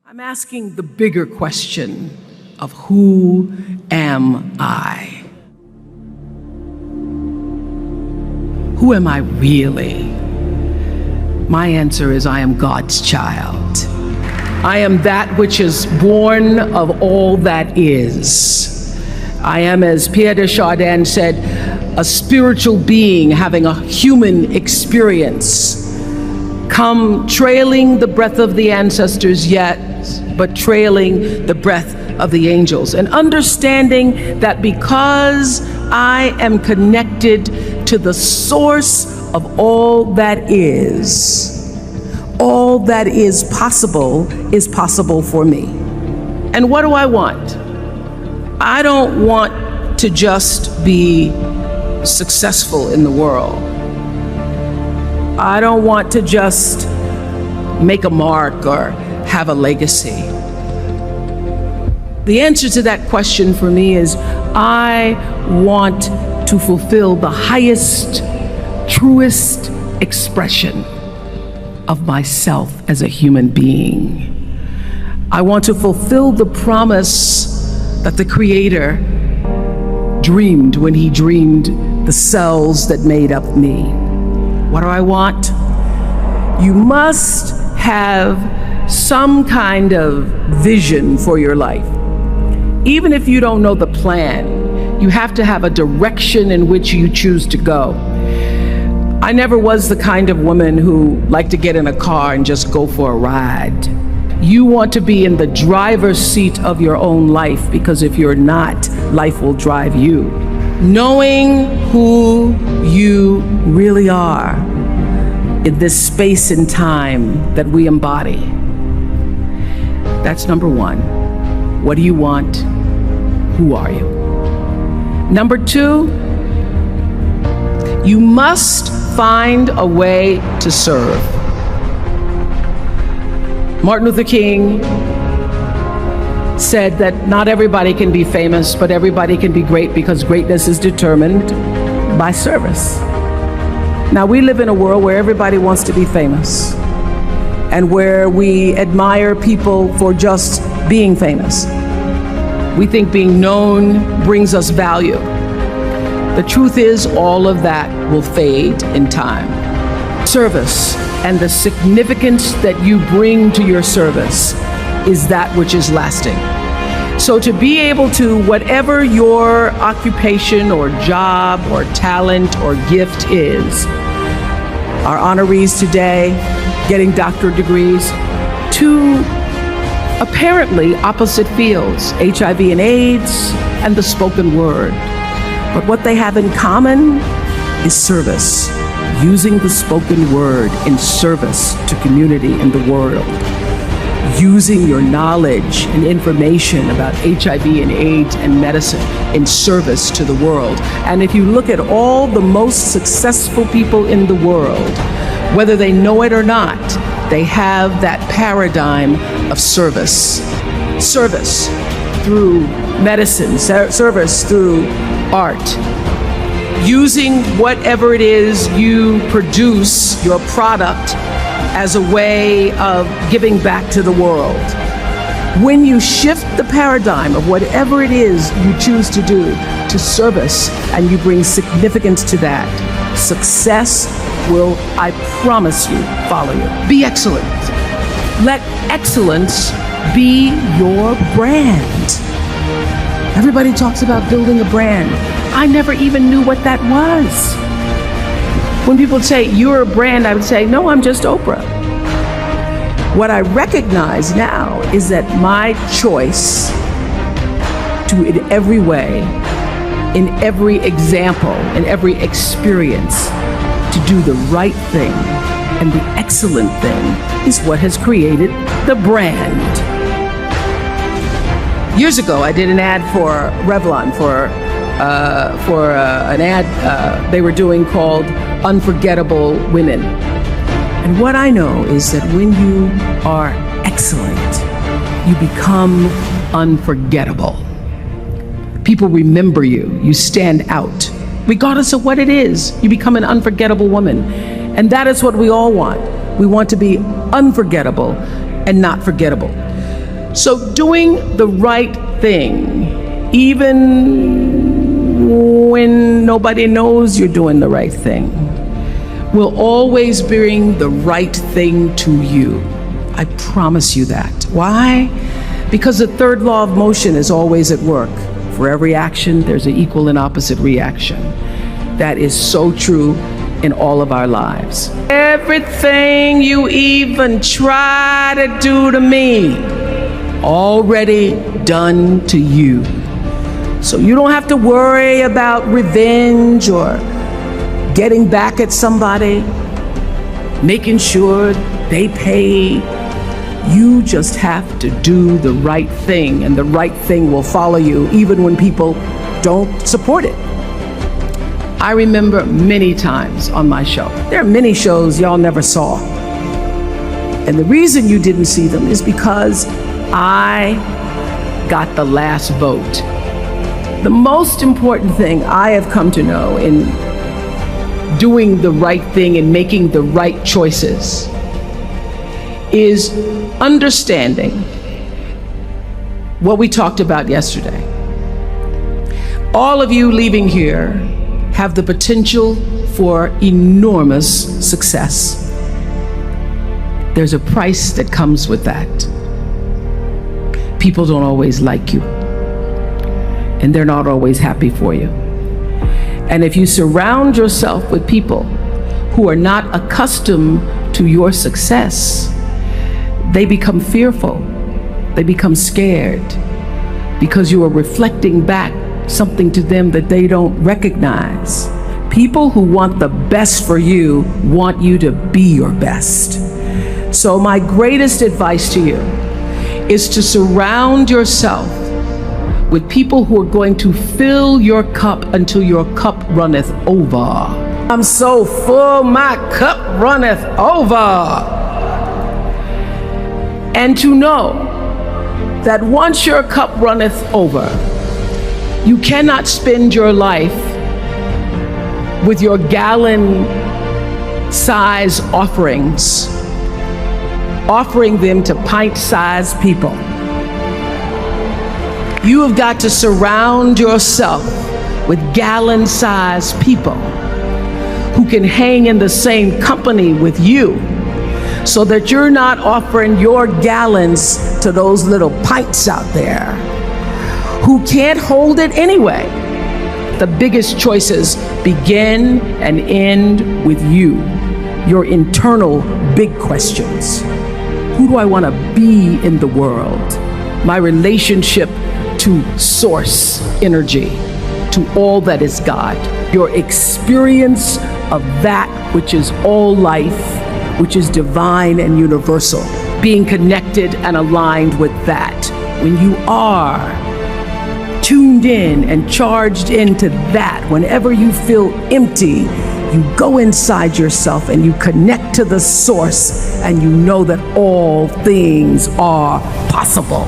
I'm asking the bigger question of who am I? Who am I really? My answer is I am God's child. I am that which is born of all that is. I am, as Pierre de Chardin said, a spiritual being having a human experience, come trailing the breath of the ancestors yet, but trailing the breath of the angels, and understanding that because I am connected to the source of all that is possible for me. And what do I want? I don't want to just be successful in the world. I don't want to just make a mark or have a legacy. The answer to that question for me is I want to fulfill the highest, truest expression of myself as a human being. I want to fulfill the promise that the Creator dreamed when He dreamed the cells that made up me. What do I want? You must have some kind of vision for your life. Even if you don't know the plan, you have to have a direction in which you choose to go. I never was the kind of woman who liked to get in a car and just go for a ride. You want to be in the driver's seat of your own life, because if you're not, life will drive you. Knowing who you really are in this space and time that we embody. That's number one. What do you want? Who are you? Number two, you must find a way to serve. Martin Luther King said that not everybody can be famous, but everybody can be great, because greatness is determined by service. Now, we live in a world where everybody wants to be famous and where we admire people for just being famous. We think being known brings us value. The truth is, all of that will fade in time. Service and the significance that you bring to your service is that which is lasting. So to be able to, whatever your occupation or job or talent or gift is, our honorees today getting doctorate degrees, to apparently opposite fields, HIV and AIDS and the spoken word. But what they have in common is service, using the spoken word in service to community and the world, using your knowledge and information about HIV and AIDS and medicine in service to the world. And if you look at all the most successful people in the world, whether they know it or not, they have that paradigm of service. Service through medicine, service through art. Using whatever it is you produce, your product, as a way of giving back to the world. When you shift the paradigm of whatever it is you choose to do to service, and you bring significance to that, success will, I promise you, follow you. Be excellent. Let excellence be your brand. Everybody talks about building a brand. I never even knew what that was. When people say, you're a brand, I would say, no, I'm just Oprah. What I recognize now is that my choice to, in every way, in every example, in every experience, to do the right thing and the excellent thing is what has created the brand. Years ago, I did an ad for Revlon for an ad they were doing called Unforgettable Women. And what I know is that when you are excellent, you become unforgettable. People remember you. You stand out. Regardless of what it is, you become an unforgettable woman. And that is what we all want. We want to be unforgettable and not forgettable. So doing the right thing, even when nobody knows you're doing the right thing, will always bring the right thing to you. I promise you that. Why? Because the third law of motion is always at work. For every action, there's an equal and opposite reaction. That is so true in all of our lives. Everything you even try to do to me, already done to you. So you don't have to worry about revenge or getting back at somebody, making sure they pay. You just have to do the right thing, and the right thing will follow you even when people don't support it. I remember many times on my show, there are many shows y'all never saw. And the reason you didn't see them is because I got the last vote. The most important thing I have come to know in doing the right thing and making the right choices is understanding what we talked about yesterday. All of you leaving here have the potential for enormous success. There's a price that comes with that. People don't always like you, and they're not always happy for you. And if you surround yourself with people who are not accustomed to your success, they become fearful, they become scared, because you are reflecting back something to them that they don't recognize. People who want the best for you want you to be your best. So my greatest advice to you is to surround yourself with people who are going to fill your cup until your cup runneth over. I'm so full, my cup runneth over. And to know that once your cup runneth over, you cannot spend your life with your gallon-size offerings, offering them to pint-sized people. You have got to surround yourself with gallon-sized people who can hang in the same company with you, so that you're not offering your gallons to those little pints out there who can't hold it anyway. The biggest choices begin and end with you, your internal big questions. Who do I want to be in the world? My relationship to source energy, to all that is God. Your experience of that which is all life, which is divine and universal. Being connected and aligned with that. When you are tuned in and charged into that, whenever you feel empty, you go inside yourself and you connect to the source, and you know that all things are possible.